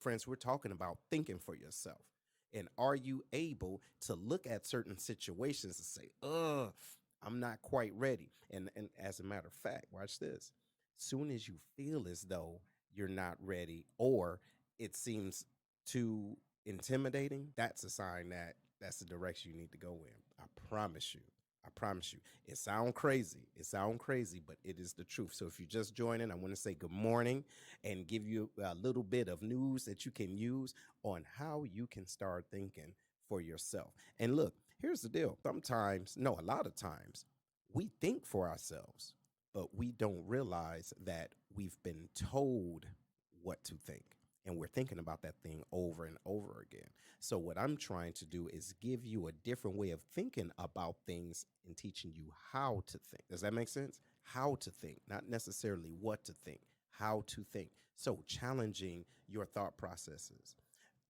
Friends, we're talking about thinking for yourself. And are you able to look at certain situations and say, I'm not quite ready? And as a matter of fact, watch this. Soon as you feel as though you're not ready or it seems too intimidating, that's a sign that that's the direction you need to go in. I promise you. I promise you. It sounds crazy. It sounds crazy, but it is the truth. So if you just join in, I want to say good morning and give you a little bit of news that you can use on how you can start thinking for yourself. And look, here's the deal. Sometimes, no, a lot of times, we think for ourselves, but we don't realize that we've been told what to think. And we're thinking about that thing over and over again. So, what I'm trying to do is give you a different way of thinking about things and teaching you how to think. Does that make sense? How to think, not necessarily what to think, how to think. So, challenging your thought processes,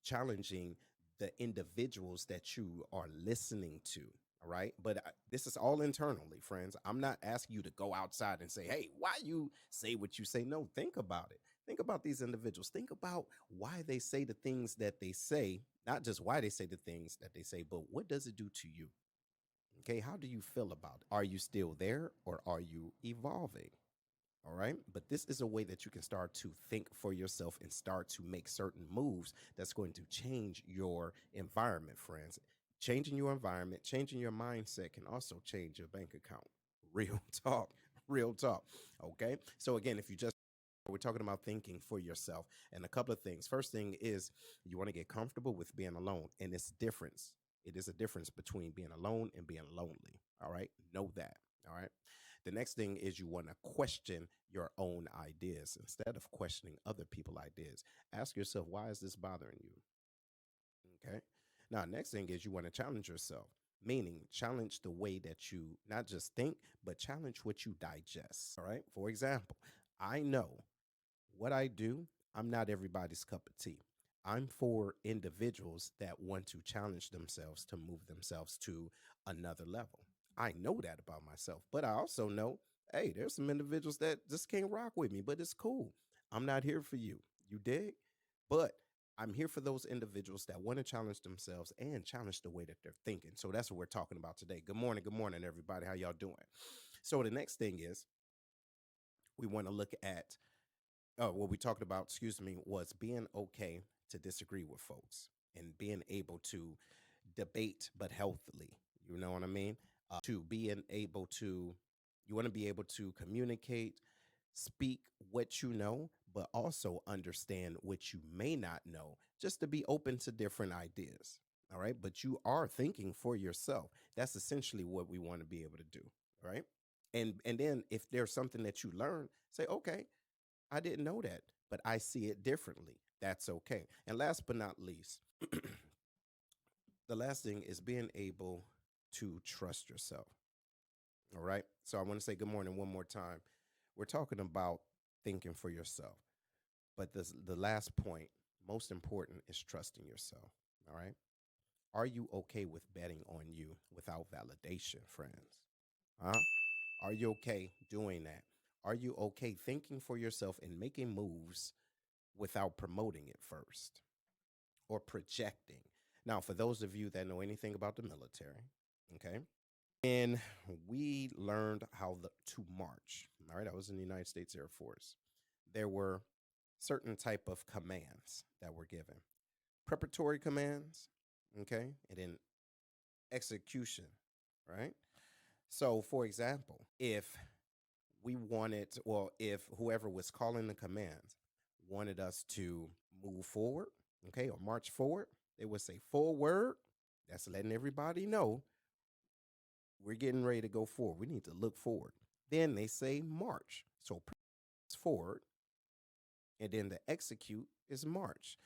challenging the individuals that you are listening to. All right. But this is all internally, friends. I'm not asking you to go outside and say, hey, why you say what you say? No, think about it. Think about these individuals. Think about why they say the things that they say, not just why they say the things that they say, but what does it do to you? Okay. How do you feel about it? Are you still there or are you evolving? All right. But this is a way that you can start to think for yourself and start to make certain moves that's going to change your environment, friends. Changing your environment, changing your mindset can also change your bank account. Real talk, real talk. Okay. So, again, if you just we're talking about thinking for yourself and a couple of things. First thing is you want to get comfortable with being alone, and it's difference. It is a difference between being alone and being lonely. All right. Know that. All right. The next thing is you want to question your own ideas instead of questioning other people's ideas. Ask yourself, why is this bothering you? Okay. Now, next thing is you want to challenge yourself, meaning challenge the way that you not just think, but challenge what you digest. All right. For example, I know what I do, I'm not everybody's cup of tea. I'm for individuals that want to challenge themselves to move themselves to another level. I know that about myself, but I also know, hey, there's some individuals that just can't rock with me, but it's cool. I'm not here for you. You dig? But I'm here for those individuals that want to challenge themselves and challenge the way that they're thinking. So that's what we're talking about today. Good morning, everybody. How y'all doing? So the next thing is we want to look at what we talked about, excuse me, was being okay to disagree with folks and being able to debate, but healthily. You know what I mean? To being able to, you want to be able to communicate, speak what you know, but also understand what you may not know, just to be open to different ideas. All right. But you are thinking for yourself. That's essentially what we want to be able to do. Right. And then if there's something that you learn, say, okay, I didn't know that, but I see it differently. That's okay. And last but not least, the last thing is being able to trust yourself. All right. So I want to say good morning one more time. We're talking about thinking for yourself. But the last point, most important, is trusting yourself. All right. Are you okay with betting on you without validation, friends? Huh? Are you okay doing that? Are you okay thinking for yourself and making moves without promoting it first or projecting? Now, for those of you that know anything about the military, okay, and we learned how to march. All right, I was in the United States Air Force. There were certain type of commands that were given. Preparatory commands, okay, and then execution, right? So, for example, if we wanted, well, if whoever was calling the commands wanted us to move forward, okay, or march forward, they would say forward. That's letting everybody know we're getting ready to go forward. We need to look forward. Then they say march. So forward, and then the execute is march.